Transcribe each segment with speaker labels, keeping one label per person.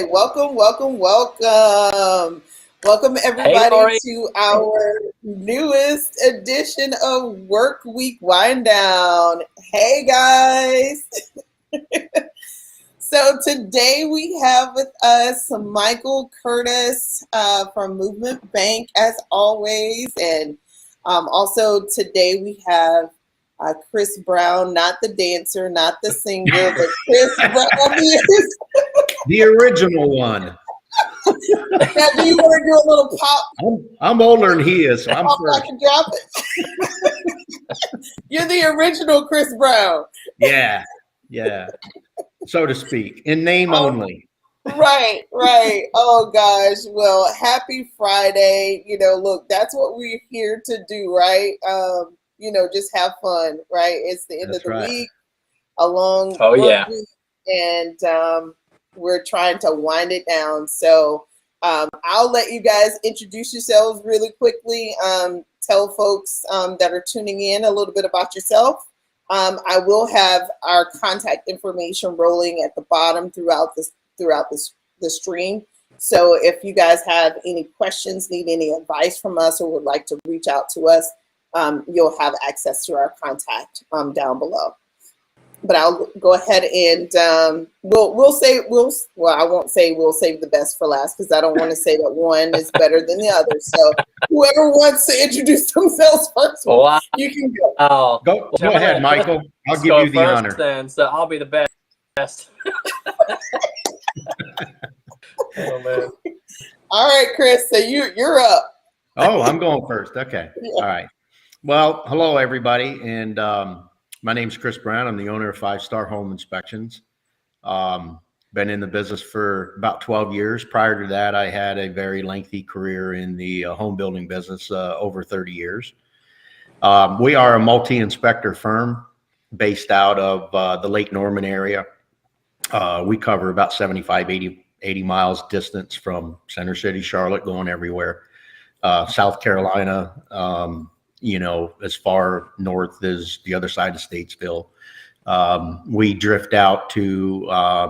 Speaker 1: right, welcome. Welcome everybody to our newest edition of Work Week Wind Down. Hey guys. So today we have with us Michael Curtis from Movement Bank as always. And also today we have Kris Brown, not the dancer, not the singer, but Kris Brown is
Speaker 2: the original one.
Speaker 1: Now, do you want to do a little pop?
Speaker 2: I'm older than he is, so I'm first.
Speaker 1: I can drop it. You're the original Kris Brown.
Speaker 2: Yeah, so to speak, in name only.
Speaker 1: Right. Oh gosh. Well, happy Friday. Look, that's what we're here to do, right? Just have fun, right? It's the end of the week, a long work week, and we're trying to wind it down. So I'll let you guys introduce yourselves really quickly. Tell folks that are tuning in a little bit about yourself. I will have our contact information rolling at the bottom throughout the stream. So if you guys have any questions, need any advice from us, or would like to reach out to us, you'll have access to our contact down below. But I'll go ahead and I won't say we'll save the best for last, because I don't want to say that one is better than the other. So whoever wants to introduce themselves first, you can go.
Speaker 2: Go ahead, Michael. I'll give you the honor.
Speaker 3: Then, so I'll be the best. Oh, man.
Speaker 1: All right, Kris. So you're up.
Speaker 2: Oh, I'm going first. Okay. Yeah. All right. Well, hello everybody, and my name is Kris Brown. I'm the owner of 5 Star Home Inspections. Been in the business for about 12 years. Prior to that, I had a very lengthy career in the home building business, over 30 years. We are a multi-inspector firm based out of the Lake Norman area. We cover about 75, 80 miles distance from Center City, Charlotte, going everywhere. South Carolina, as far north as the other side of Statesville. We drift out to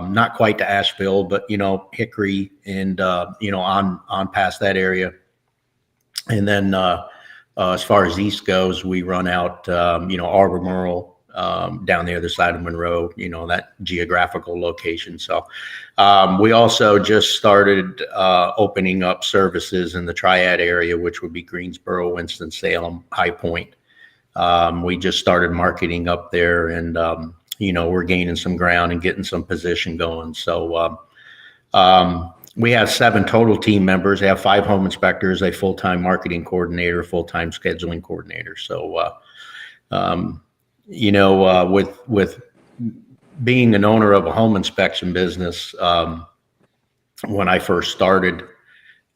Speaker 2: not quite to Asheville, but Hickory and on past that area. And then as far as east goes, we run out Albemarle, down the other side of Monroe, that geographical location. So we also just started opening up services in the Triad area, which would be Greensboro, Winston-Salem, High Point. We just started marketing up there, and we're gaining some ground and getting some position going. So we have 7 total team members. They have 5 home inspectors, a full-time marketing coordinator, full-time scheduling coordinator. So with being an owner of a home inspection business, when I first started,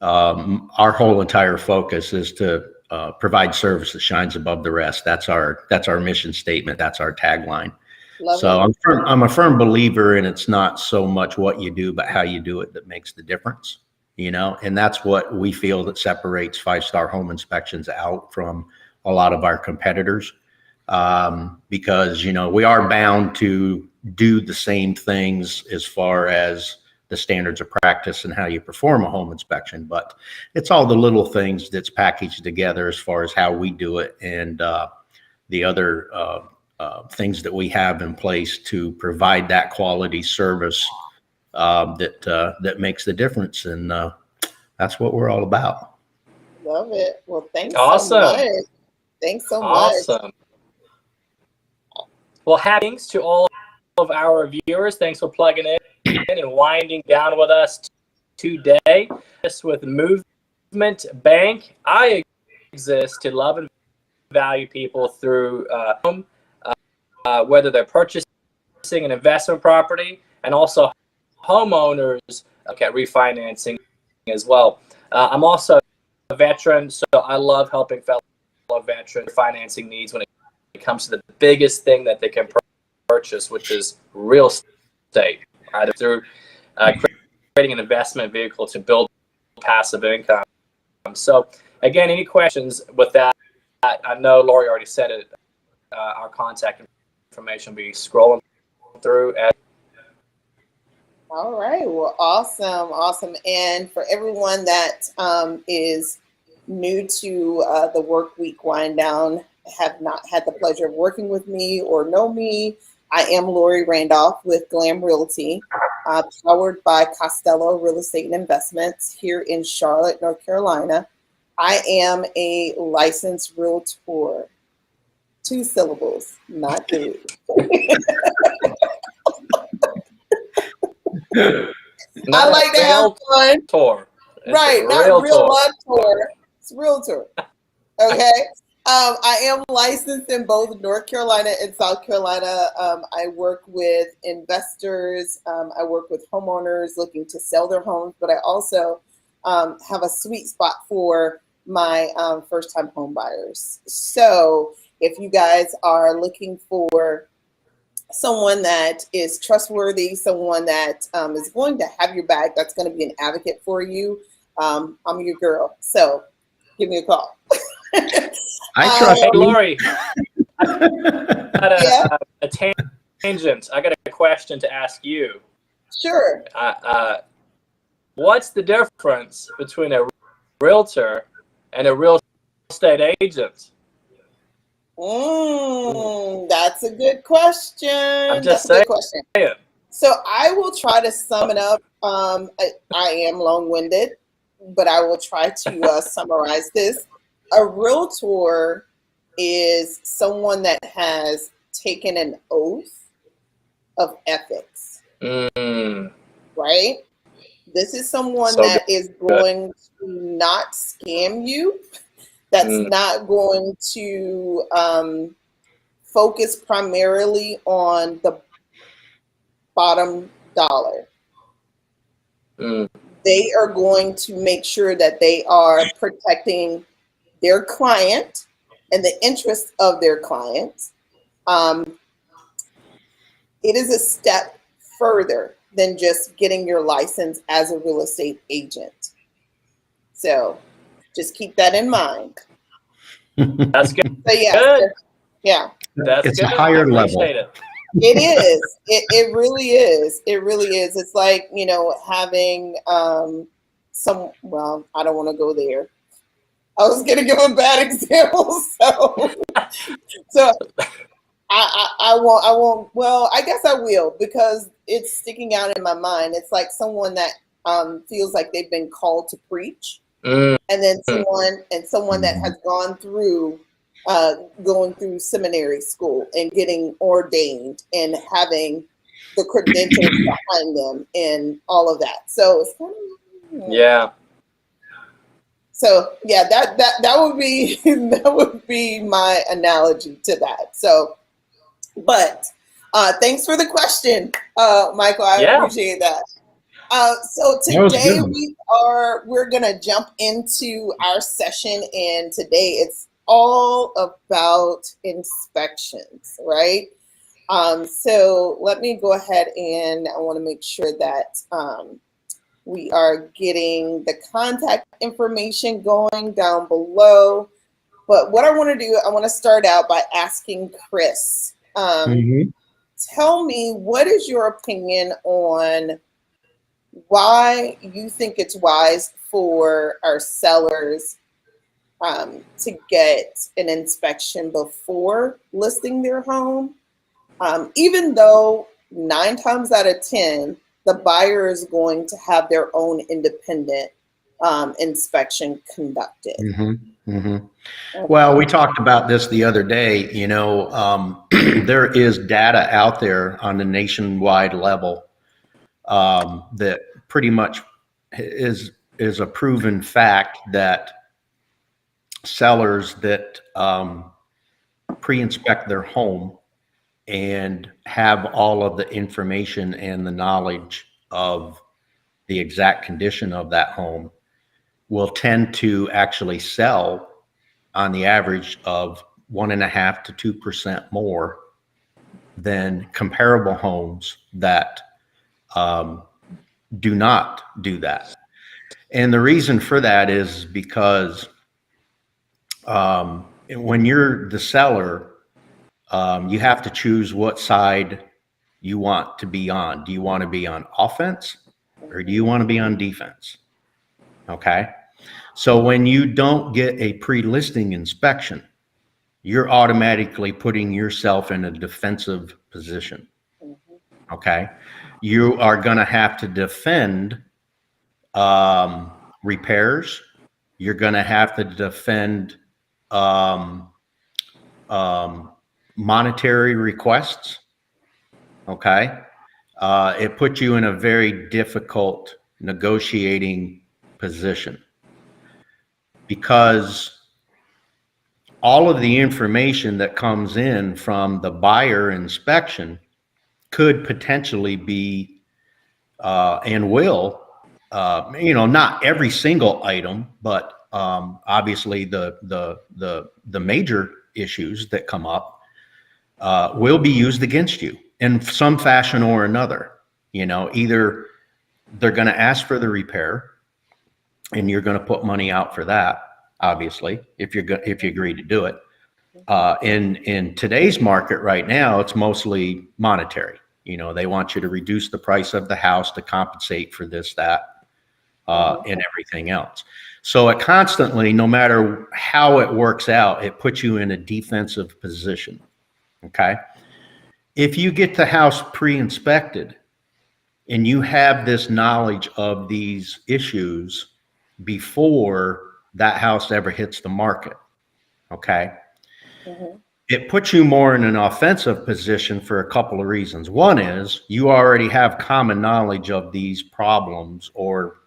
Speaker 2: our whole entire focus is to provide service that shines above the rest. That's our mission statement. That's our tagline. I'm a firm believer in, it's not so much what you do, but how you do it that makes the difference. And that's what we feel that separates 5 Star Home Inspections out from a lot of our competitors. Because we are bound to do the same things as far as the standards of practice and how you perform a home inspection, but it's all the little things that's packaged together as far as how we do it, and the other things that we have in place to provide that quality service that makes the difference, and that's what we're all about.
Speaker 1: Love it. Well, thanks
Speaker 3: so much.
Speaker 1: Thanks so much.
Speaker 3: Well, thanks to all of our viewers. Thanks for plugging in and winding down with us today. This with Movement Bank. I exist to love and value people through whether they're purchasing an investment property, and also homeowners at refinancing as well. I'm also a veteran, so I love helping fellow veterans financing needs when it comes to the biggest thing that they can purchase, which is real estate, either through creating an investment vehicle to build passive income. So again, any questions with that? I know Lori already said it. Our contact information will be scrolling through.
Speaker 1: All right. Well, awesome. Awesome. And for everyone that is new to the work week wind down, have not had the pleasure of working with me or know me, I am Lori Randolph with GLAM Realty, powered by Costello Real Estate and Investments here in Charlotte, North Carolina. I am a licensed realtor. 2 syllables, not 3. I like to have fun.
Speaker 3: Tour.
Speaker 1: Right, not real tour. It's realtor. Okay. I am licensed in both North Carolina and South Carolina. I work with investors. I work with homeowners looking to sell their homes, but I also have a sweet spot for my first-time home buyers. So if you guys are looking for someone that is trustworthy, someone that is going to have your back, that's going to be an advocate for you, I'm your girl. So give me a call.
Speaker 2: I trust
Speaker 3: Hey,
Speaker 2: you.
Speaker 3: Lori, a tangent. I got a question to ask you.
Speaker 1: Sure.
Speaker 3: What's the difference between a realtor and a real estate agent?
Speaker 1: That's a good question.
Speaker 3: I'm just saying.
Speaker 1: So I will try to sum it up. I am long-winded, but I will try to summarize this. A realtor is someone that has taken an oath of ethics, right? This is someone that is going to not scam you, that's not going to focus primarily on the bottom dollar. They are going to make sure that they are protecting their client and the interests of their clients. It is a step further than just getting your license as a real estate agent. So just keep that in mind.
Speaker 3: That's good.
Speaker 1: So yeah.
Speaker 3: That's good.
Speaker 2: A higher level.
Speaker 3: It
Speaker 1: is. It really is. It really is. It's like, having well, I don't want to go there. I was going to give a bad example. So I won't. Well, I guess I will, because it's sticking out in my mind. It's like someone that feels like they've been called to preach, and then someone that has gone through seminary school and getting ordained and having the credentials behind them and all of that. So it's kind of,
Speaker 3: yeah.
Speaker 1: So yeah, that would be my analogy to that. So, but thanks for the question, Michael. I appreciate that. So today we're gonna jump into our session, and today it's all about inspections, right? So let me go ahead, and I want to make sure that we are getting the contact information going down below. But what I want to do, I want to start out by asking Kris, tell me, what is your opinion on why you think it's wise for our sellers to get an inspection before listing their home, even though 9 times out of 10, the buyer is going to have their own independent inspection conducted.
Speaker 2: Well, we talked about this the other day. There is data out there on the nationwide level that pretty much is a proven fact that sellers that pre-inspect their home and have all of the information and the knowledge of the exact condition of that home will tend to actually sell on the average of 1.5% to 2% more than comparable homes that do not do that. And the reason for that is because when you're the seller, you have to choose what side you want to be on. Do you want to be on offense or do you want to be on defense? Okay. So when you don't get a pre-listing inspection, you're automatically putting yourself in a defensive position. Okay. You are going to have to defend repairs. You're going to have to defend monetary requests. Okay. It puts you in a very difficult negotiating position because all of the information that comes in from the buyer inspection could potentially be and will, not every single item, but obviously the major issues that come up will be used against you in some fashion or another. Either they're going to ask for the repair and you're going to put money out for that, obviously, if you agree to do it. In today's market right now, it's mostly monetary. They want you to reduce the price of the house to compensate for this, that, and everything else. So it constantly, no matter how it works out, it puts you in a defensive position. Okay. If you get the house pre-inspected and you have this knowledge of these issues before that house ever hits the market, okay, it puts you more in an offensive position for a couple of reasons. One is you already have common knowledge of these problems or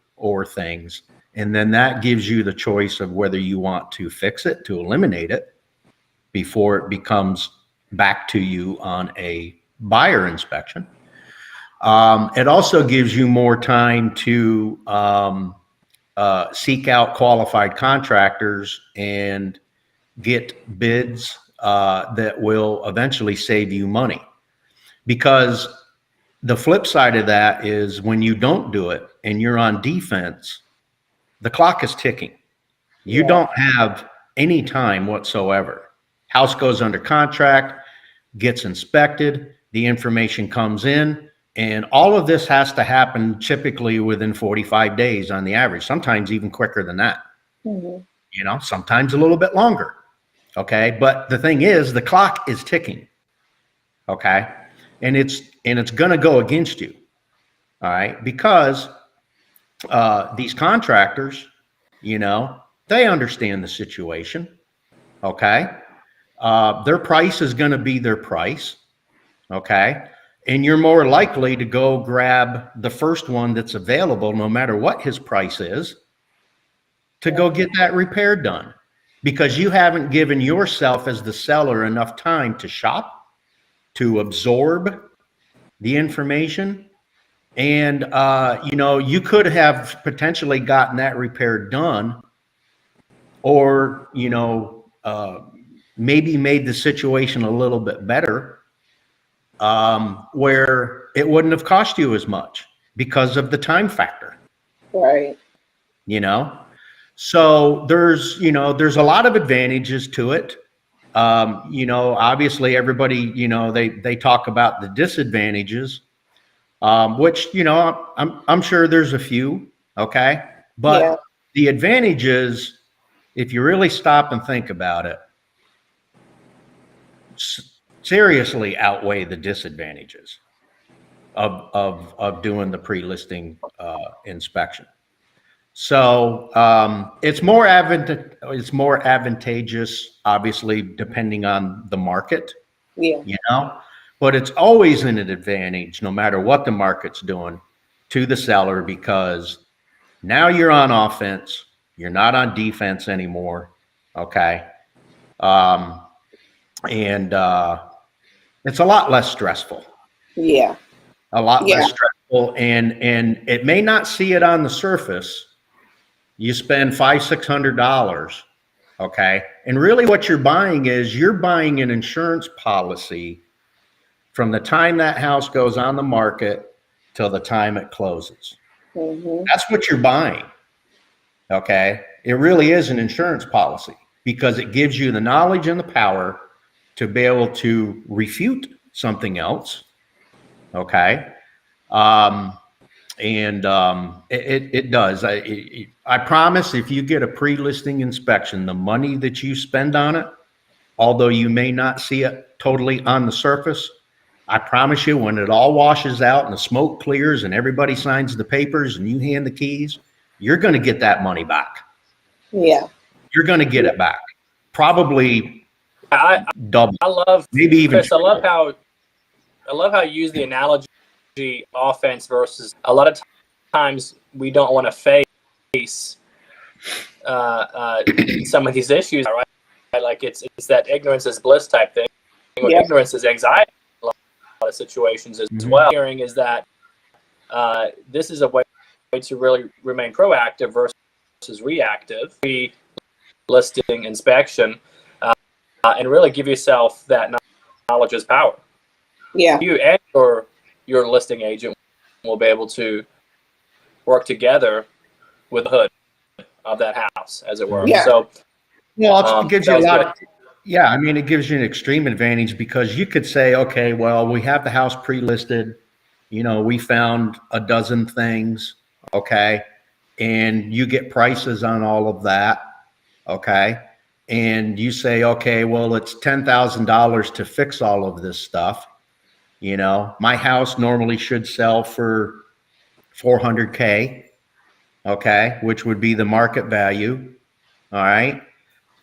Speaker 2: things, and then that gives you the choice of whether you want to fix it, to eliminate it before it becomes back to you on a buyer inspection. It also gives you more time to seek out qualified contractors and get bids that will eventually save you money. Because the flip side of that is when you don't do it and you're on defense, the clock is ticking. You don't have any time whatsoever. House goes under contract, gets inspected, the information comes in, and all of this has to happen typically within 45 days on the average, sometimes even quicker than that. Sometimes a little bit longer. Okay. But the thing is, the clock is ticking. Okay. And it's going to go against you. All right. Because these contractors, they understand the situation. Okay. Their price is going to be their price. Okay. And you're more likely to go grab the first one that's available, no matter what his price is, to go get that repair done, because you haven't given yourself as the seller enough time to shop, to absorb the information. And, you could have potentially gotten that repair done or, maybe made the situation a little bit better, where it wouldn't have cost you as much because of the time factor.
Speaker 1: Right.
Speaker 2: So there's a lot of advantages to it. Obviously everybody, they talk about the disadvantages, which, I'm sure there's a few. Okay. But the advantages, if you really stop and think about it, seriously outweigh the disadvantageous of doing the pre-listing inspection. So it's more advantageous, obviously, depending on the market. But it's always an advantage, no matter what the market's doing, to the seller, because now you're on offense, you're not on defense anymore. Okay. And it's a lot less stressful. A lot less stressful. And it may not see it on the surface. You spend $500-600. Okay. And really what you're buying an insurance policy from the time that house goes on the market till the time it closes. That's what you're buying. Okay. It really is an insurance policy because it gives you the knowledge and the power to be able to refute something else. Okay. It does. I promise if you get a pre-listing inspection, the money that you spend on it, although you may not see it totally on the surface, I promise you when it all washes out and the smoke clears and everybody signs the papers and you hand the keys, you're going to get that money back.
Speaker 1: Yeah.
Speaker 2: You're going to get it back. Probably double.
Speaker 3: I love,
Speaker 2: maybe even
Speaker 3: Kris, I love how you use the analogy offense versus a lot of times we don't want to face some of these issues, right? Like it's that ignorance is bliss type thing.
Speaker 1: Yeah.
Speaker 3: Ignorance is anxiety in a lot of situations as well. Hearing is that this is a way to really remain proactive versus reactive. Listing inspection and really give yourself that knowledge is power.
Speaker 1: Yeah.
Speaker 3: You and your listing agent will be able to work together with the hood of that house, as it were.
Speaker 1: Yeah.
Speaker 3: So,
Speaker 2: well, it gives you a lot
Speaker 3: good.
Speaker 2: of, yeah, I mean, it gives you an extreme advantage because you could say, okay, well, we have the house pre-listed, you know, we found a dozen things, okay, and you get prices on all of that, okay, and you say, okay, well, it's $10,000 to fix all of this stuff. You know, my house normally should sell for $400K, okay, which would be the market value. All right.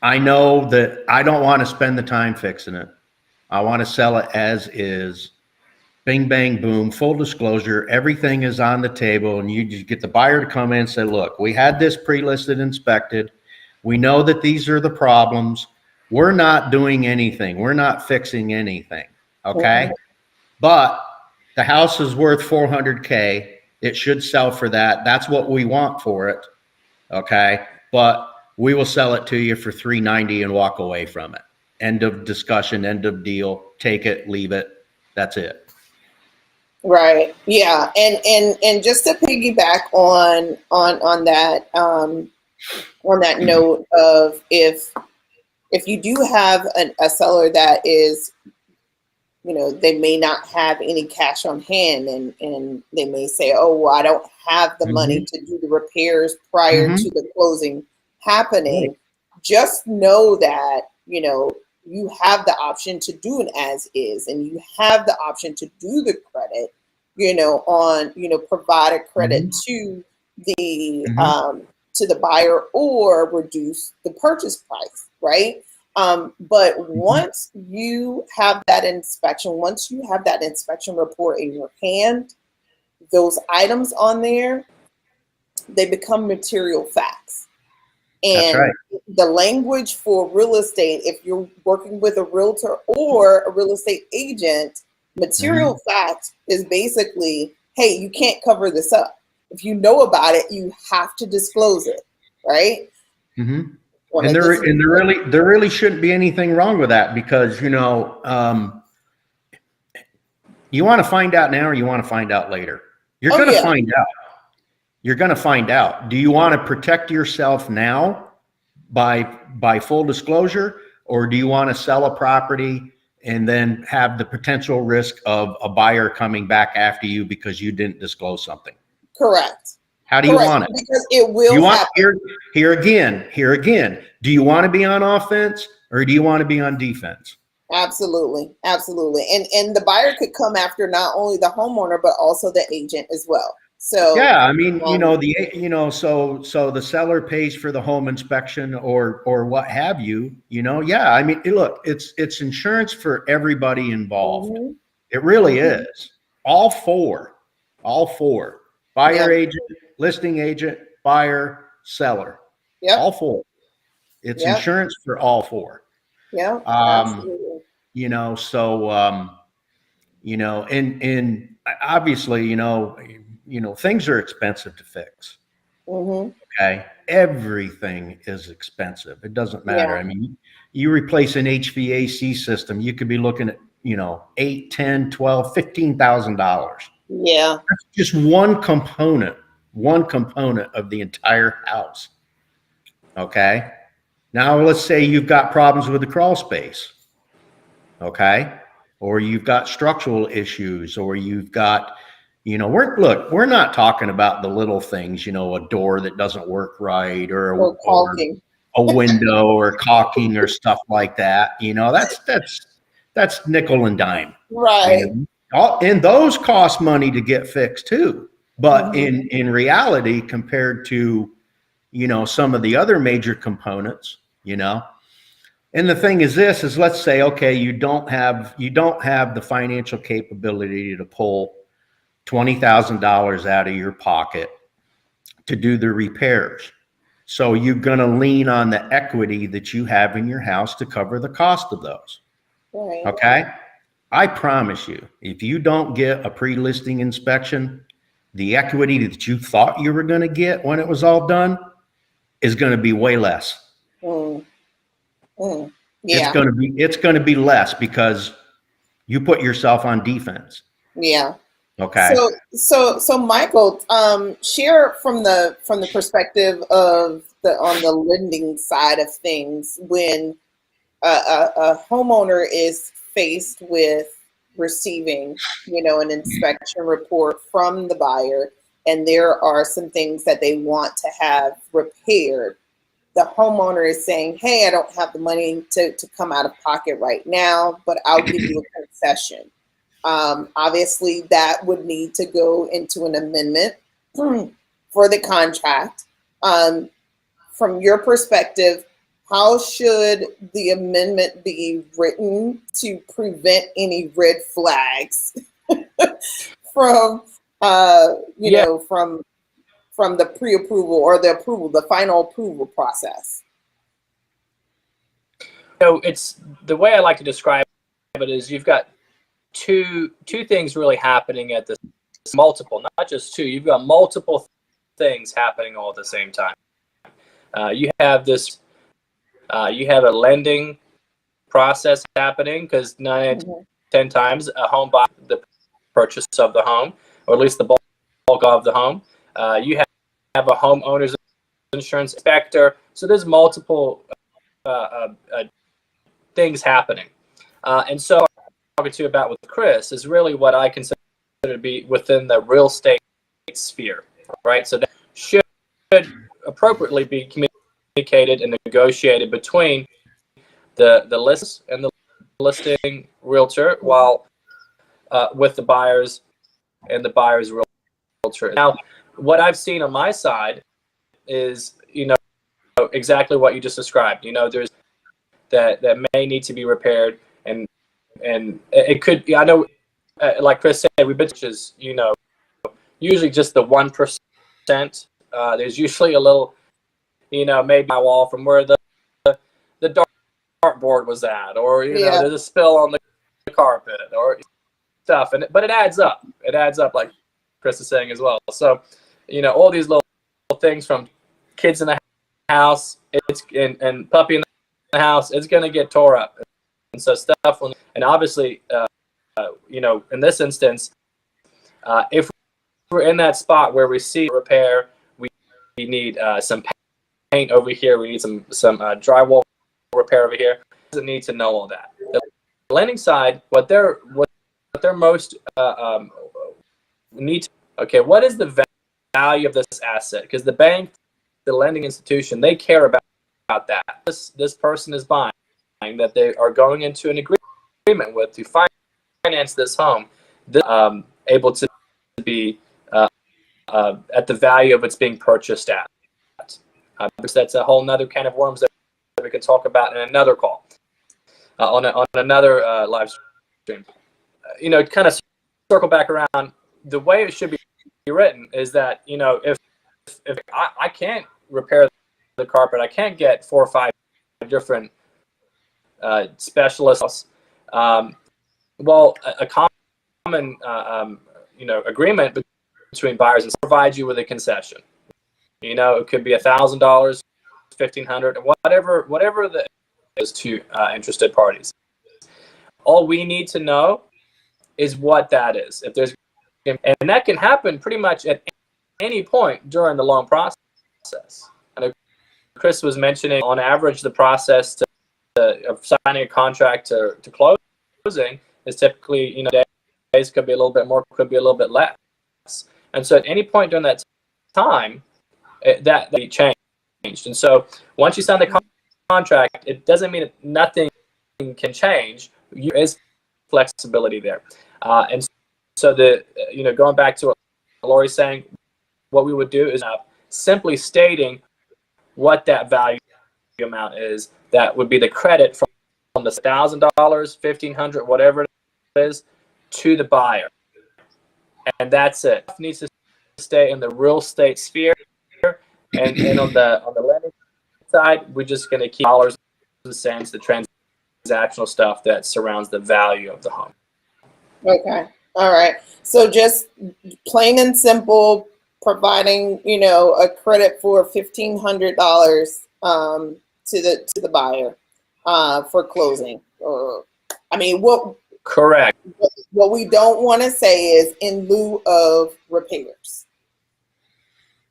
Speaker 2: I know that I don't want to spend the time fixing it. I want to sell it as is. Bing, bang, boom, full disclosure. Everything is on the table, and you just get the buyer to come in and say, look, we had this pre-listed, inspected. We know that these are the problems. We're not doing anything. We're not fixing anything. Okay. But the house is worth $400K. It should sell for that. That's what we want for it. Okay. But we will sell it to you for $390 and walk away from it. End of discussion, end of deal. Take it, leave it. That's it.
Speaker 1: Right. Yeah. And just to piggyback on that note of if you do have a seller that is, you know, they may not have any cash on hand and they may say, oh, well, I don't have the money to do the repairs prior to the closing happening. Right. Just know that, you know, you have the option to do an as is, and you have the option to do the credit, you know, on, you know, provide a credit to the buyer or reduce the purchase price, right? But once you have that inspection, once you have that inspection report in your hand, those items on there, they become material facts. And
Speaker 2: that's right.
Speaker 1: The language for real estate, if you're working with a realtor or a real estate agent, material fact is basically, hey, you can't cover this up. If you know about it, you have to disclose it, right?
Speaker 2: And there really shouldn't be anything wrong with that because, you know, you want to find out now or you want to find out later. You're going to find out. You're going to find out. Do you want to protect yourself now by full disclosure, or do you want to sell a property and then have the potential risk of a buyer coming back after you because you didn't disclose something?
Speaker 1: Correct.
Speaker 2: How do you want it?
Speaker 1: Because it will happen.
Speaker 2: Here again. Do you want to be on offense or do you want to be on defense?
Speaker 1: Absolutely. Absolutely. And the buyer could come after not only the homeowner, but also the agent as well. So
Speaker 2: yeah, I mean, so the seller pays for the home inspection or what have you, yeah, I mean, look, it's insurance for everybody involved. It really is. All four, buyer, agent, listing agent, buyer, seller, all four. It's insurance for all four.
Speaker 1: Yeah. Absolutely.
Speaker 2: And obviously, things are expensive to fix. Okay. Everything is expensive. It doesn't matter. I mean, you replace an HVAC system, you could be looking at, $8, $10, $12, $15,000.
Speaker 1: Yeah.
Speaker 2: That's just one component of the entire house. Okay. Now let's say you've got problems with the crawl space. Okay. or you've got structural issues, or you've got, we're not talking about the little things, a door that doesn't work right, or a window or caulking or stuff like that. That's nickel and dime.
Speaker 1: Right.
Speaker 2: And those cost money to get fixed too. But in reality, compared to, some of the other major components, and the thing is let's say, okay, you don't have the financial capability to pull $20,000 out of your pocket to do the repairs. So you're going to lean on the equity that you have in your house to cover the cost of those.
Speaker 1: Right.
Speaker 2: Okay. I promise you, if you don't get a pre-listing inspection, the equity that you thought you were going to get when it was all done is going to be way less.
Speaker 1: Yeah.
Speaker 2: It's going to be less because you put yourself on defense.
Speaker 1: Yeah.
Speaker 2: Okay.
Speaker 1: So Michael, share from the perspective of on the lending side of things, when a homeowner is faced with receiving, an inspection report from the buyer, and there are some things that they want to have repaired. The homeowner is saying, hey, I don't have the money to come out of pocket right now, but I'll give you a concession. Obviously, that would need to go into an amendment for the contract. From your perspective, how should the amendment be written to prevent any red flags from, from the pre-approval or the final approval process?
Speaker 3: It's the way I like to describe it is you've got two things really happening at this, multiple, not just two. You've got multiple things happening all at the same time. You have a lending process happening, because 9 out of 10 times a home buyer, the purchase of the home, or at least the bulk of the home. You have a homeowner's insurance inspector. So there's multiple things happening. And so what I'm talking to you about with Kris is really what I consider to be within the real estate sphere, right? So that should appropriately be communicated and negotiated between the list and the listing realtor, while with the buyers and the buyer's realtor. Now, what I've seen on my side is, exactly what you just described. There's that may need to be repaired, and it could. I know, like Kris said, we've been usually just the 1%. There's usually a little, maybe my wall from where the dartboard was at, or there's a spill on the carpet or stuff, but it adds up. It adds up, like Kris is saying as well. So, all these little things, from kids in the house, and puppy in the house, it's going to get tore up, and so stuff. And obviously, in this instance, if we're in that spot where we see repair, we need some paint over here. We need some drywall repair over here. Doesn't need to know all that. The lending side, what they're most need to, okay, what is the value of this asset? Because the bank, the lending institution, they care about that. This person is buying, that they are going into an agreement with to finance this home, able to be at the value of it's being purchased at. Because that's a whole nother can of worms that we can talk about in another call, on another live stream. Kind of circle back around, the way it should be written is that, if I can't repair the carpet, I can't get 4 or 5 different specialists. Well, a common agreement between buyers and provide you with a concession. It could be $1,000, $1,500, whatever the is to interested parties. All we need to know is what that is. If there's, and that can happen pretty much at any point during the loan process. I know Kris was mentioning, on average, the process of signing a contract to closing is typically, days, could be a little bit more, could be a little bit less. And so at any point during that time, that be changed. And so once you sign the contract, it doesn't mean that nothing can change. There is flexibility there. And so going back to what Lori's saying, what we would do is simply stating what that value amount is. That would be the credit from the $1,000, $1,500, whatever it is, to the buyer. And that's it. It needs to stay in the real estate sphere. And on the lending side, we're just going to keep dollars and cents, the transactional stuff that surrounds the value of the home.
Speaker 1: Okay. All right. So just plain and simple, providing, a credit for $1,500 to the buyer for closing.
Speaker 3: Correct.
Speaker 1: What we don't want to say is in lieu of repairs.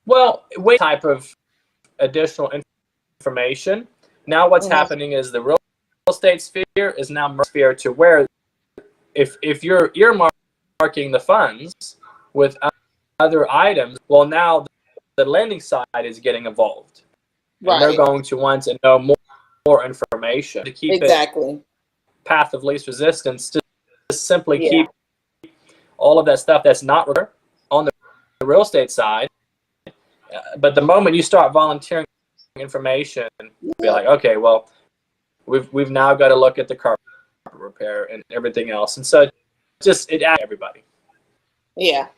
Speaker 3: Well, what type of additional information? Now what's happening is the real estate sphere is now a sphere to where if you're earmarking the funds with other items, well, now the lending side is getting involved. Right. And they're going to want to know more information to keep it path of least resistance, to simply keep all of that stuff that's not on the real estate side. But the moment you start volunteering information, be like, okay, well, we've now got to look at the carpet repair and everything else, and so it adds everybody.
Speaker 1: Yeah.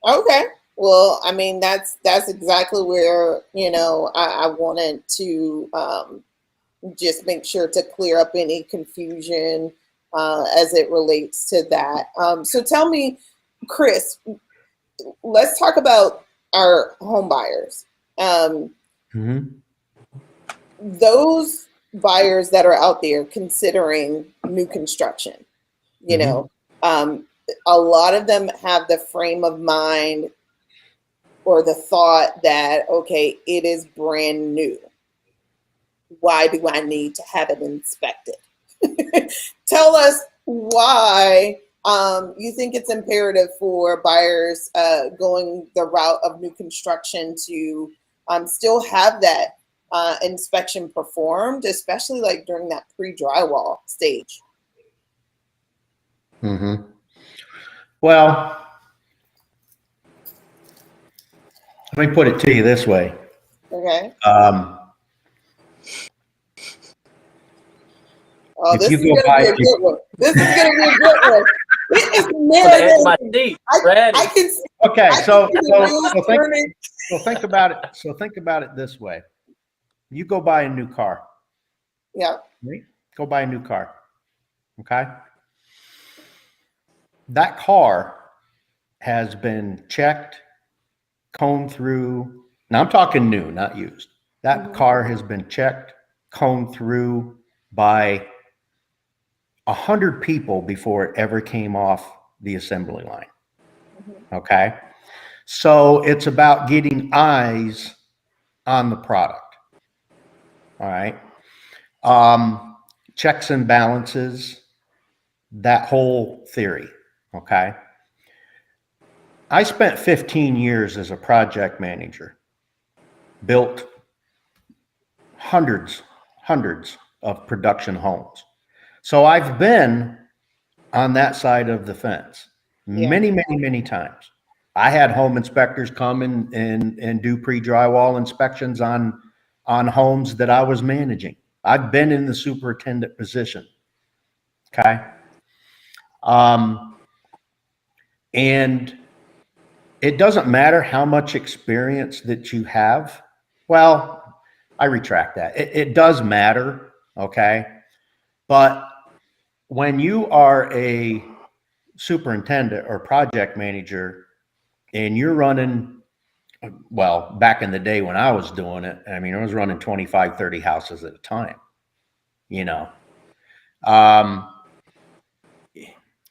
Speaker 1: Okay. Well, that's exactly where I wanted to just make sure to clear up any confusion as it relates to that. So tell me, Kris, let's talk about our home buyers. Those buyers that are out there considering new construction, a lot of them have the frame of mind or the thought that, okay, it is brand new. Why do I need to have it inspected? Tell us why you think it's imperative for buyers going the route of new construction to still have that inspection performed, especially like during that pre-drywall stage.
Speaker 2: Well, let me put it to you this way.
Speaker 1: Okay.
Speaker 2: This is going to be a good one.
Speaker 1: This is going to be a good one.
Speaker 2: I can see. Okay, so think about it. So think about it this way. You go buy a new car.
Speaker 1: Yeah.
Speaker 2: Right? Go buy a new car. Okay. That car has been checked, combed through. Now I'm talking new, not used. That car has been checked, combed through by 100 people before it ever came off the assembly line. Okay. So it's about getting eyes on the product. All right. Checks and balances, that whole theory. Okay. I spent 15 years as a project manager, built hundreds of production homes. So I've been on that side of the fence many times. I had home inspectors come and do pre-drywall inspections on homes that I was managing. I've been in the superintendent position. Okay. And it doesn't matter how much experience that you have. Well, I retract that. It does matter. Okay. But when you are a superintendent or project manager and you're running, well, back in the day when I was doing it, I was running 25, 30 houses at a time,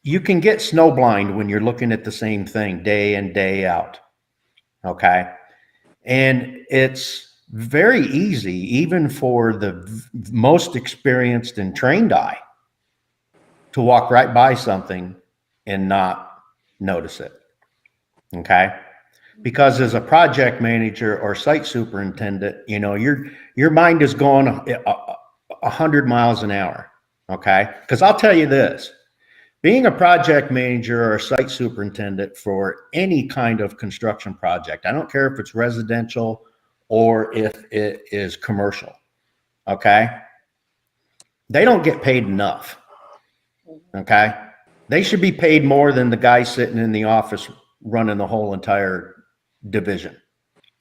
Speaker 2: you can get snowblind when you're looking at the same thing day in, day out. Okay. And it's very easy, even for the most experienced and trained eye, to walk right by something and not notice it. Okay. Because as a project manager or site superintendent, you know, your mind is going 100 miles an hour. Okay. Because I'll tell you this, being a project manager or a site superintendent for any kind of construction project, I don't care if it's residential or if it is commercial. Okay. They don't get paid enough. Okay. They should be paid more than the guy sitting in the office running the whole entire division.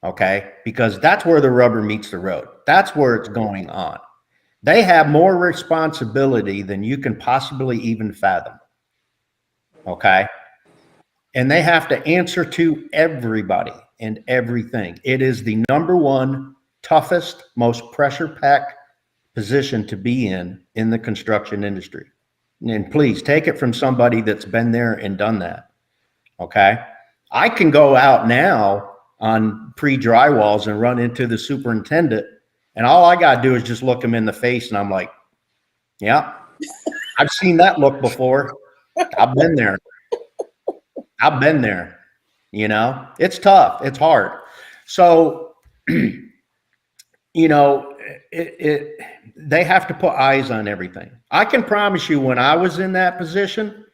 Speaker 2: Okay. Because that's where the rubber meets the road. That's where it's going on. They have more responsibility than you can possibly even fathom. Okay. And they have to answer to everybody and everything. It is the number one toughest, most pressure packed position to be in the construction industry. And please take it from somebody that's been there and done that. Okay. I can go out now on pre-drywalls and run into the superintendent, and all I got to do is just look him in the face. And I'm like, yeah, I've seen that look before. I've been there. You know, it's tough. It's hard. So, you know, they have to put eyes on everything. I can promise you when I was in that position,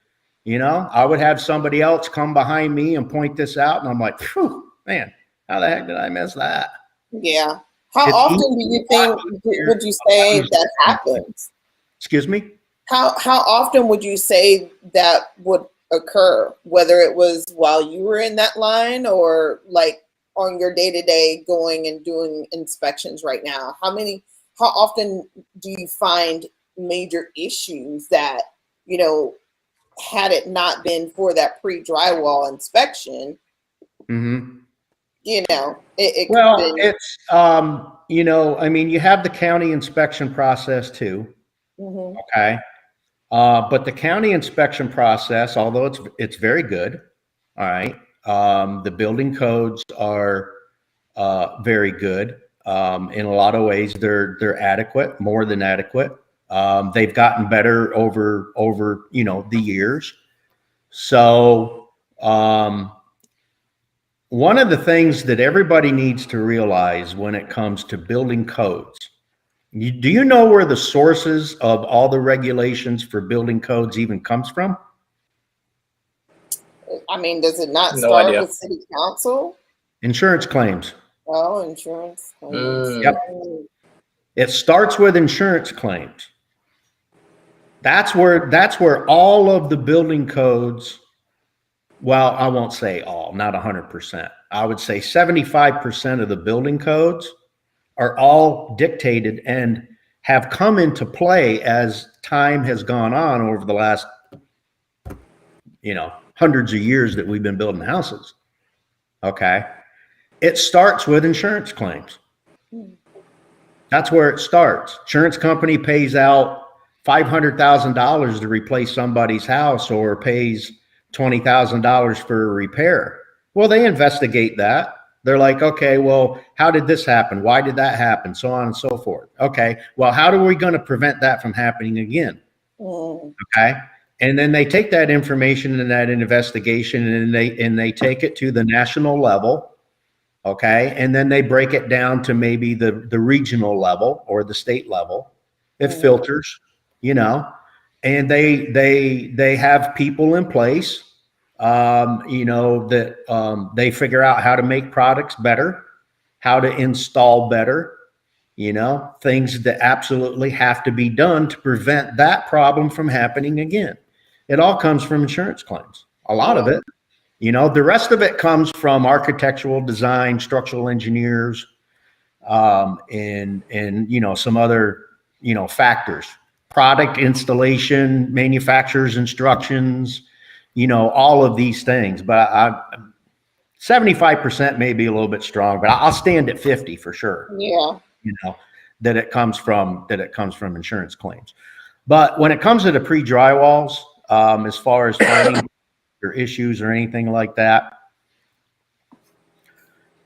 Speaker 2: you know, I would have somebody else come behind me and point this out. And I'm like, phew, man, how the heck did I miss that?
Speaker 1: Yeah. How often do you think, would you say that happens?
Speaker 2: Excuse me?
Speaker 1: How often would you say that would occur, whether it was while you were in that line or like on your day-to-day going and doing inspections right now? How often do you find major issues that, you know, had it not been for that pre-drywall inspection, you know, it could have been.
Speaker 2: It's, you know, I mean, you have the county inspection process too. Okay. But the county inspection process, although it's very good, all right. The building codes are very good. In a lot of ways, they're adequate, more than adequate. They've gotten better over you know the years. So one of the things that everybody needs to realize when it comes to building codes. Do you know where the sources of all the regulations for building codes even comes from?
Speaker 1: I mean, does it not start with city council?
Speaker 2: Insurance claims.
Speaker 1: Oh, insurance claims.
Speaker 2: Yep. It starts with insurance claims. That's where all of the building codes, well, I won't say all, not 100%. I would say 75% of the building codes are all dictated and have come into play as time has gone on over the last, you know, hundreds of years that we've been building houses. Okay. It starts with insurance claims. That's where it starts. Insurance company pays out $500,000 to replace somebody's house or pays $20,000 for a repair. Well, they investigate that. They're like, okay, well, how did this happen? Why did that happen? So on and so forth. Okay, well, how are we going to prevent that from happening again? Okay, and then they take that information and that investigation and they take it to the national level. Okay, and then they break it down to maybe the regional level or the state level. It filters, you know, and they have people in place. You know, that they figure out how to make products better, how to install better, you know, things that absolutely have to be done to prevent that problem from happening again. It all comes from insurance claims, a lot of it. You know, the rest of it comes from architectural design, structural engineers, and you know, some other, you know, factors, product installation, manufacturer's instructions, you know, all of these things. But 75% may be a little bit strong, but I'll stand at 50 for sure.
Speaker 1: Yeah.
Speaker 2: You know, that it comes from insurance claims. But when it comes to the pre-drywalls, as far as finding or issues or anything like that,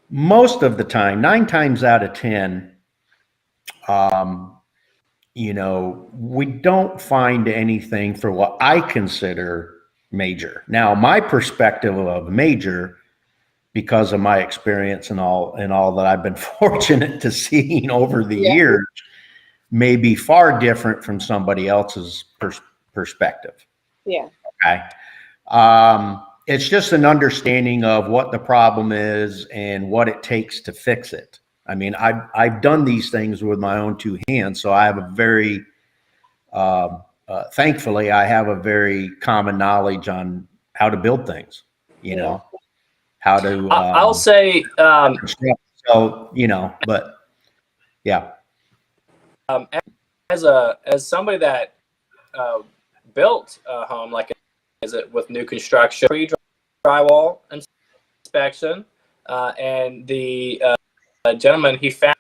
Speaker 2: most of the time, 9 times out of 10, you know, we don't find anything for what I consider major. Now, my perspective of major, because of my experience and all that I've been fortunate to see over the years, may be far different from somebody else's perspective.
Speaker 1: Yeah.
Speaker 2: Okay. It's just an understanding of what the problem is and what it takes to fix it. I mean, I've done these things with my own two hands, so I have a very, thankfully, I have a very common knowledge on how to build things. You know, how to.
Speaker 3: I'll say.
Speaker 2: So you know, but yeah.
Speaker 3: As somebody that built a home, like is it with new construction, pre-drywall inspection, and the gentleman, he found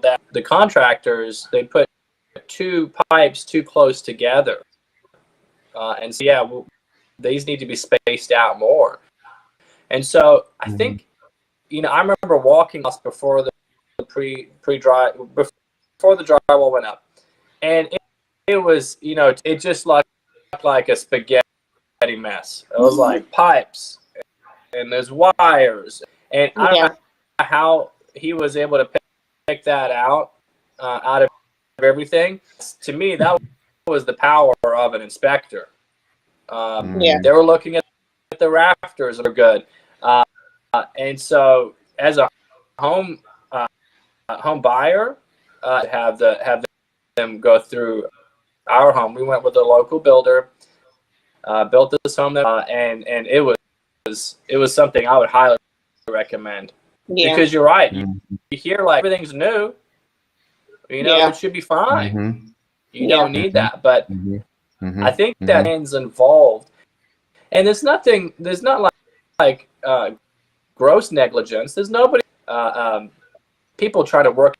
Speaker 3: that the contractors, they put two pipes too close together, and so these need to be spaced out more. And so I think, you know, I remember walking us before the before the drywall went up, and it was, you know, it just looked like a spaghetti mess. It was like pipes and there's wires, and I don't know how he was able to pick that out of everything. To me, that was the power of an inspector. They were looking at the rafters that are good, and so as a home buyer, have them go through our home. We went with a local builder, built this home, and it was something I would highly recommend. Because you're right, you hear like everything's new, you know, it should be fine. You don't need that, but I think that is involved, and there's not like gross negligence. There's nobody. People try to work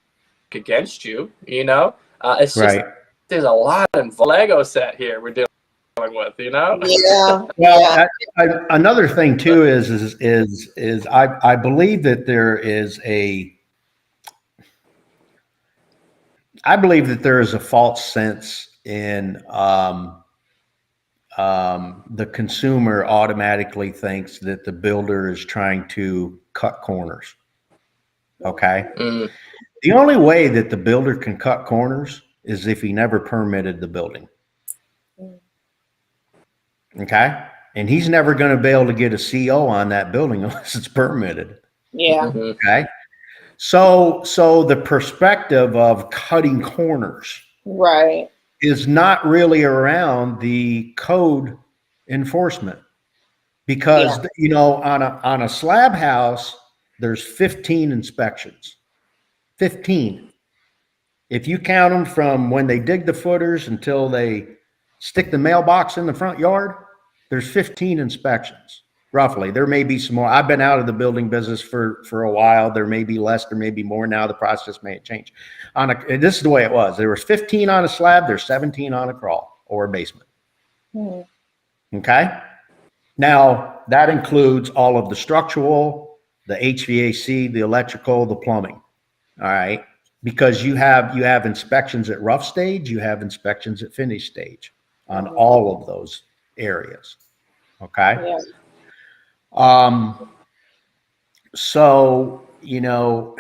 Speaker 3: against you, you know. It's just there's a lot of Lego set here we're dealing with, you know.
Speaker 2: Well, another thing too is I believe that there is a false sense in the consumer automatically thinks that the builder is trying to cut corners. Okay. The only way that the builder can cut corners is if he never permitted the building. Okay. And he's never going to be able to get a CO on that building unless it's permitted. Okay. So the perspective of cutting corners is not really around the code enforcement, because you know, on a slab house, there's 15 inspections. 15. If you count them from when they dig the footers until they stick the mailbox in the front yard, there's 15 inspections, roughly. There may be some more. I've been out of the building business for a while. There may be less, there may be more. Now the process may change. This is the way it was. There was 15 on a slab, there's 17 on a crawl or a basement. Okay? Now, that includes all of the structural, the HVAC, the electrical, the plumbing. All right, because you have inspections at rough stage, you have inspections at finish stage on all of those areas. Okay. So, you know,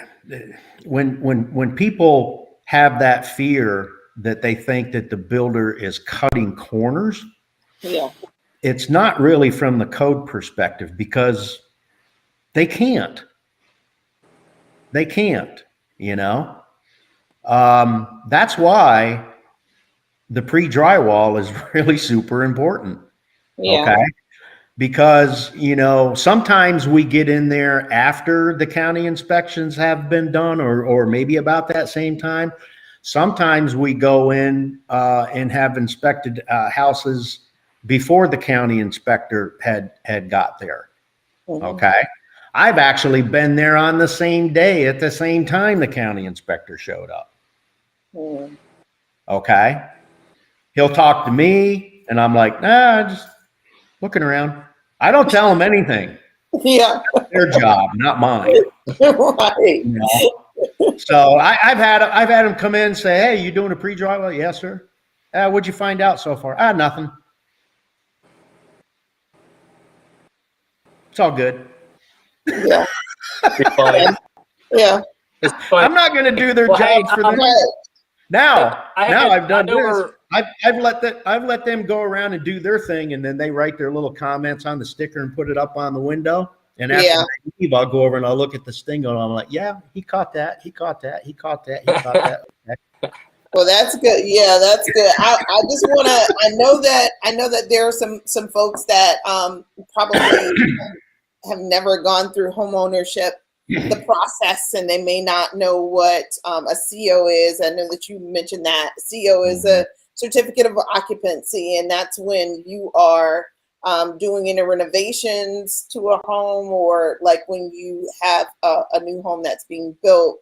Speaker 2: when people have that fear that they think that the builder is cutting corners, it's not really from the code perspective, because they can't. You know, that's why the pre-drywall is really super important. Okay. Because, you know, sometimes we get in there after the county inspections have been done, or maybe about that same time. Sometimes we go in and have inspected houses before the county inspector had got there. Okay. I've actually been there on the same day at the same time the county inspector showed up. Okay. He'll talk to me and I'm like, nah, just looking around. I don't tell him anything. That's their job, not mine.
Speaker 1: Right.
Speaker 2: You know? So I've had them come in and say, "Hey, you doing a pre-drive?" Well, yes, sir. What'd you find out so far? Nothing. It's all good.
Speaker 1: Yeah.
Speaker 3: Yeah.
Speaker 2: I'm not going to do their jobs for them. Now I've done this. I've let them go around and do their thing, and then they write their little comments on the sticker and put it up on the window. And after they leave, I'll go over and I'll look at the stinger and I'm like, yeah, he caught that. He caught that. He caught that. He caught that. Okay.
Speaker 1: Well, that's good. Yeah, that's good. I just want to. I know that there are some folks that probably have never gone through home ownership, the process, and they may not know what a CO is. I know that you mentioned that CO is a certificate of occupancy, and that's when you are doing any renovations to a home, or like when you have a new home that's being built.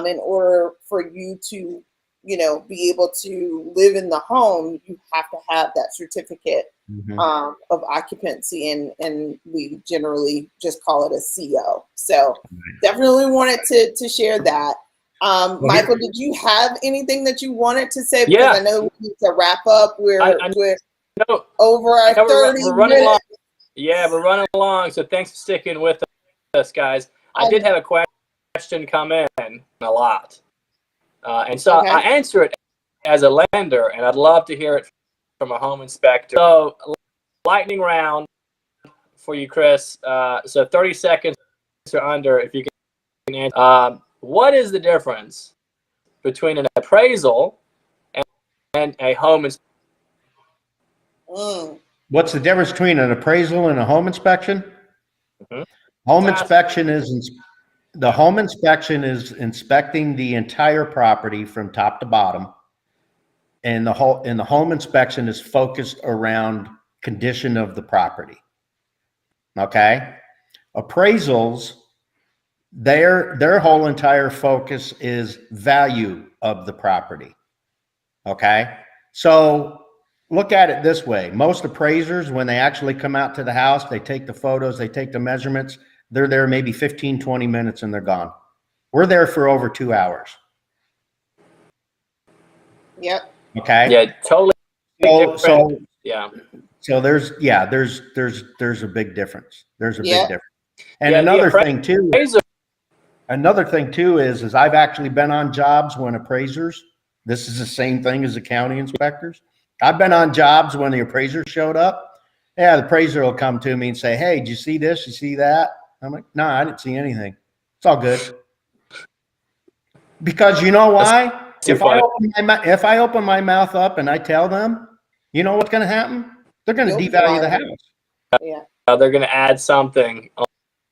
Speaker 1: In order for you to, be able to live in the home, you have to have that certificate of occupancy, and we generally just call it a CO. So definitely wanted to share that. Michael, did you have anything that you wanted to say? Because I know we need to wrap up. We're over our 30
Speaker 3: we're running along. Yeah, we're running along. So thanks for sticking with us, guys. I did have a question come in a lot. And so I answer it as a lender, and I'd love to hear it from a home inspector. So lightning round for you, Kris. So 30 seconds or under, if you can answer. What is the difference between an appraisal and a home inspection?
Speaker 2: What's the difference between an appraisal and a home inspection? Home inspection is the home inspection is inspecting the entire property from top to bottom, and the home inspection is focused around condition of the property. Okay, appraisals, their whole entire focus is value of the property. Okay, so look at it this way. Most appraisers, when they actually come out to the house, they take the photos, they take the measurements. They're there maybe 15, 20 minutes and they're gone. We're there for over 2 hours.
Speaker 1: Yep.
Speaker 2: Okay.
Speaker 3: Yeah, totally.
Speaker 2: So there's a big difference. There's a big difference. And another thing too is I've actually been on jobs when appraisers, this is the same thing as the county inspectors. I've been on jobs when the appraiser showed up. Yeah, the appraiser will come to me and say, "Hey, did you see this? You see that?" I'm like, "No, I didn't see anything. It's all good." Because you know why? If I open my mouth up and I tell them, you know what's going to happen? They're going to devalue the house.
Speaker 1: Yeah.
Speaker 3: They're going to add something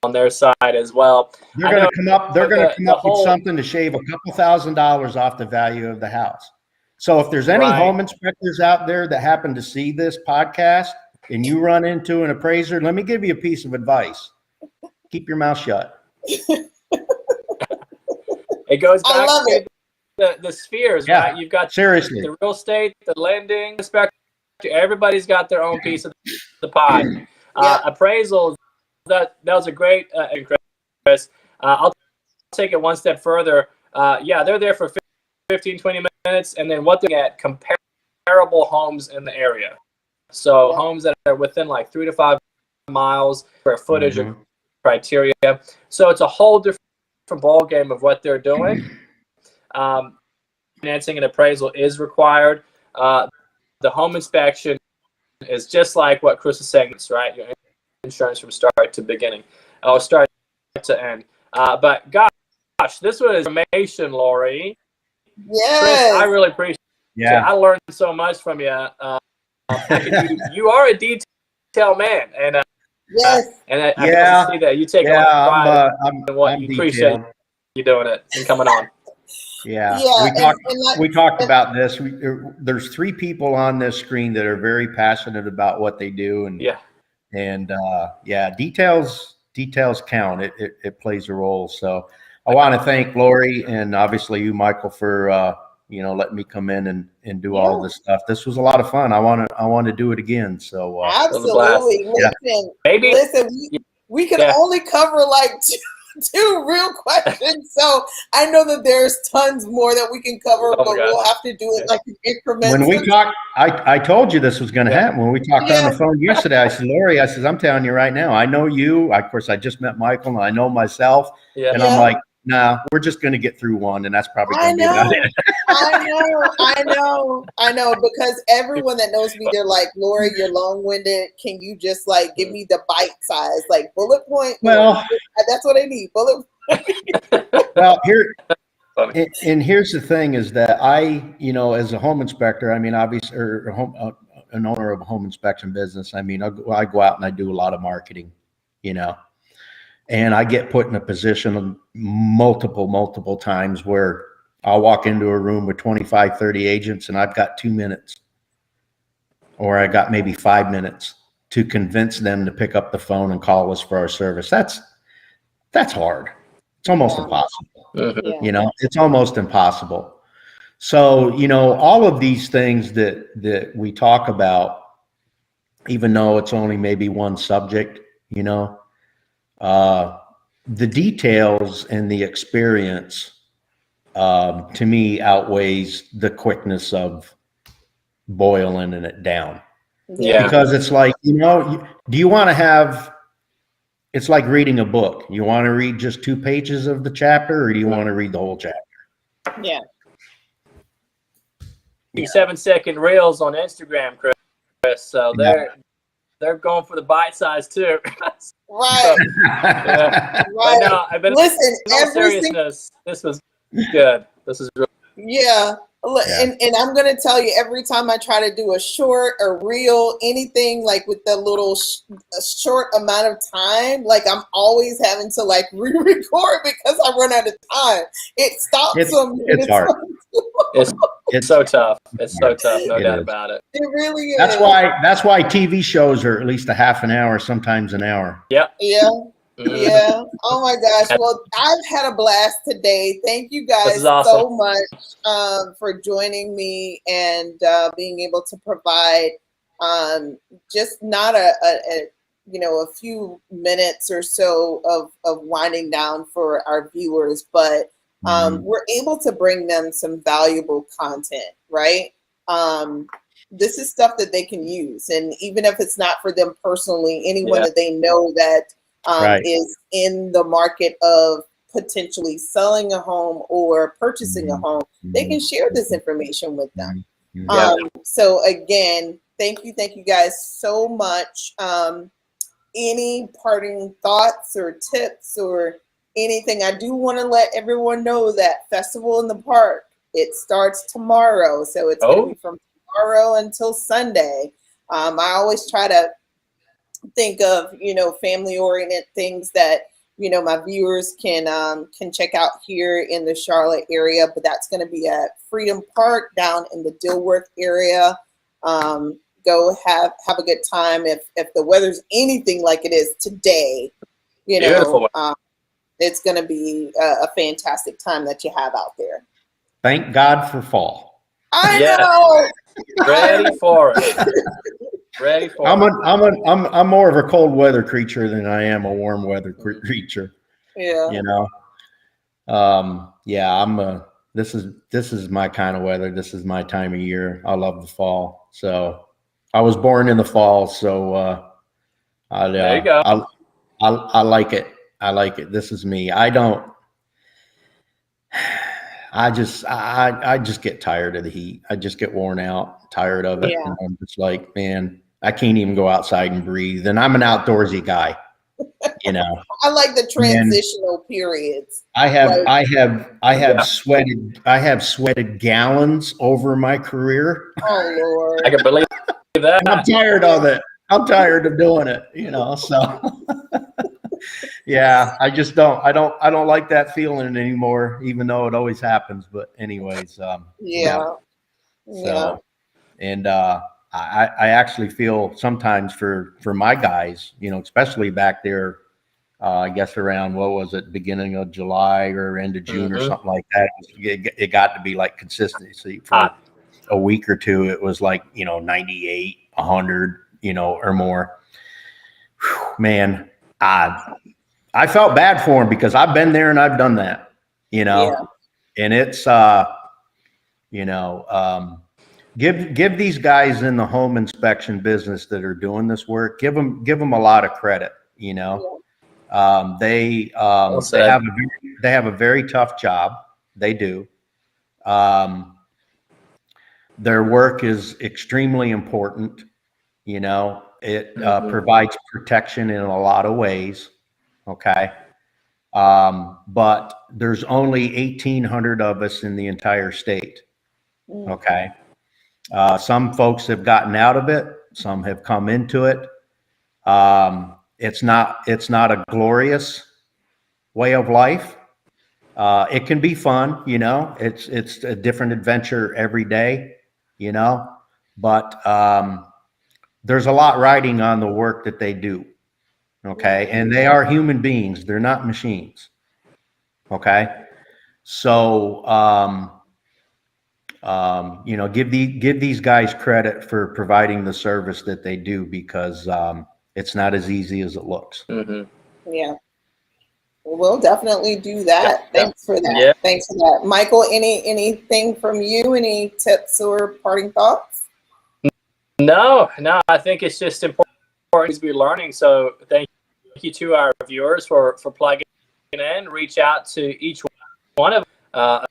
Speaker 3: on their side as well.
Speaker 2: They're going to come up. They're going to come up with something to shave a couple $1,000s off the value of the house. So if there's any home inspectors out there that happen to see this podcast and you run into an appraiser, let me give you a piece of advice. Keep your mouth shut.
Speaker 3: It goes back to the spheres, right? You've got
Speaker 2: seriously
Speaker 3: the real estate, the lending, inspector. Everybody's got their own piece of the pie. Appraisal, that was a great, Kris. I'll take it one step further. They're there for 15, 20 minutes, and then what they're at comparable homes in the area. So homes that are within like 3 to 5 miles for footage or criteria. So it's a whole different ball game of what they're doing. Financing and appraisal is required. The home inspection is just like what Kris is saying, right? Your insurance from start to beginning, or start to end. But gosh, this was information, Lori.
Speaker 1: Yes.
Speaker 3: Kris, I really appreciate it. I learned so much from you. You are a detail man, and I can see that you take a lot of pride in what you appreciate you doing it and coming on.
Speaker 2: We talked about this. There's 3 people on this screen that are very passionate about what they do, and details count. It plays a role. So I want to thank Lori and obviously you, Michael, for letting me come in and do all this stuff. This was a lot of fun. I want to do it again. So
Speaker 1: absolutely. Listen, we can only cover like two real questions. So I know that there's tons more that we can cover, but we'll have to do it like in increments.
Speaker 2: When we talked, I told you this was going to happen. When we talked on the phone yesterday, I said, Lori, I said, I'm telling you right now, I know you. Of course, I just met Michael, and I know myself. And I'm like, nah, we're just going to get through one, and that's probably going to be about it.
Speaker 1: I know, because everyone that knows me, they're like, Lori, you're long-winded. Can you just like give me the bite size, like bullet point?
Speaker 2: Well,
Speaker 1: that's what I need, bullet point.
Speaker 2: Well, here's the thing is that I, as a home inspector, I mean, obviously, or an owner of a home inspection business, I mean, I go out and I do a lot of marketing, and I get put in a position multiple times where I'll walk into a room with 25, 30 agents and I've got 2 minutes, or I got maybe 5 minutes to convince them to pick up the phone and call us for our service. That's hard. It's almost impossible. It's almost impossible. So, all of these things that we talk about, even though it's only maybe one subject, the details and the experience, to me, outweighs the quickness of boiling it down.
Speaker 3: Yeah.
Speaker 2: Because it's like, do you want to have, it's like reading a book. You want to read just 2 pages of the chapter, or do you want to read the whole chapter?
Speaker 1: Yeah.
Speaker 3: 7-second reels on Instagram, Kris. So they're going for the bite size too.
Speaker 1: Right.
Speaker 3: Right. No, I've been
Speaker 1: listen.
Speaker 3: Seriousness, this was good. This is really
Speaker 1: And I'm gonna tell you, every time I try to do a short or reel, anything like with the little short amount of time, like I'm always having to like re-record because I run out of time. It stops them.
Speaker 2: It's hard.
Speaker 3: It's so tough. It's so tough. No doubt about it.
Speaker 1: It really is.
Speaker 2: That's why TV shows are at least a half an hour, sometimes an hour.
Speaker 1: Yeah. Yeah. Oh my gosh. Well, I've had a blast today. Thank you guys so much for joining me and being able to provide just not a few minutes or so of winding down for our viewers, but we're able to bring them some valuable content, right? This is stuff that they can use. And even if it's not for them personally, anyone that they know that is in the market of potentially selling a home or purchasing a home, they can share this information with them. So again, thank you guys so much. Any parting thoughts or tips or anything? I do want to let everyone know that Festival in the Park, it starts tomorrow. So it's going to be from tomorrow until Sunday. I always try to think of family oriented things that my viewers can check out here in the Charlotte area, but that's going to be at Freedom Park down in the Dilworth area. Go have a good time. If the weather's anything like it is today, it's going to be a fantastic time that you have out there.
Speaker 2: Thank God for fall.
Speaker 1: I know.
Speaker 3: Ready for it. Ready for
Speaker 2: I'm more of a cold weather creature than I am a warm weather creature.
Speaker 1: Yeah.
Speaker 2: This is my kind of weather. This is my time of year. I love the fall. So I was born in the fall. So
Speaker 3: there you go.
Speaker 2: I like it. I like it. This is me. I just get tired of the heat. I just get worn out, tired of it. And I'm just like, man, I can't even go outside and breathe. And I'm an outdoorsy guy,
Speaker 1: I like the transitional periods.
Speaker 2: I have sweated gallons over my career.
Speaker 1: Oh Lord.
Speaker 3: I can believe that.
Speaker 2: I'm tired of it. I'm tired of doing it, so yeah, I just don't like that feeling anymore, even though it always happens. But anyways, and I actually feel sometimes for my guys, especially back there, I guess around, what was it, beginning of July or end of June or something like that. It got to be like consistency for a week or two. It was like, 98, 100, or more. Whew, man, I felt bad for him because I've been there and I've done that, you know, and it's, you know, give these guys in the home inspection business that are doing this work, give them a lot of credit, you know. They have a very tough job. They do. Their work is extremely important. You know, it provides protection in a lot of ways. Okay. But there's only 1,800 of us in the entire state. Okay. Some folks have gotten out of it. Some have come into it. It's not a glorious way of life. It can be fun, you know, it's a different adventure every day, you know, but there's a lot riding on the work that they do. Okay. And they are human beings. They're not machines. Okay. So, you know, give these guys credit for providing the service that they do, because it's not as easy as it looks.
Speaker 1: Yeah. We'll definitely do that. Thanks for that.
Speaker 3: Yeah.
Speaker 1: Thanks for that. Michael, anything from you? Any tips or parting thoughts?
Speaker 3: No, I think it's just important to be learning. So thank you to our viewers for plugging in. Reach out to each one of them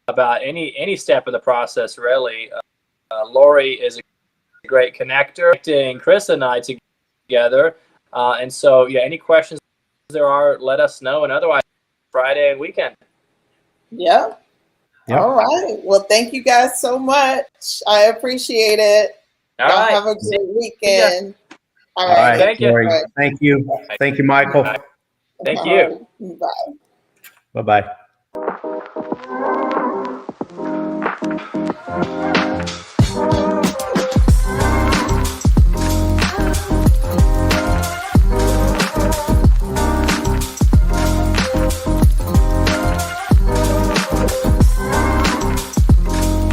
Speaker 3: about any step in the process, really. Lori is a great connector, connecting Kris and I together. And so, yeah, any questions there are, let us know. And otherwise, Friday and weekend.
Speaker 1: Yeah. All right. Well, thank you guys so much. I appreciate it.
Speaker 3: All right.
Speaker 1: Have a great weekend.
Speaker 2: All right.
Speaker 3: Thank you.
Speaker 2: Thank you. Thank you, Michael.
Speaker 3: Thank you.
Speaker 1: Bye.
Speaker 2: Bye-bye.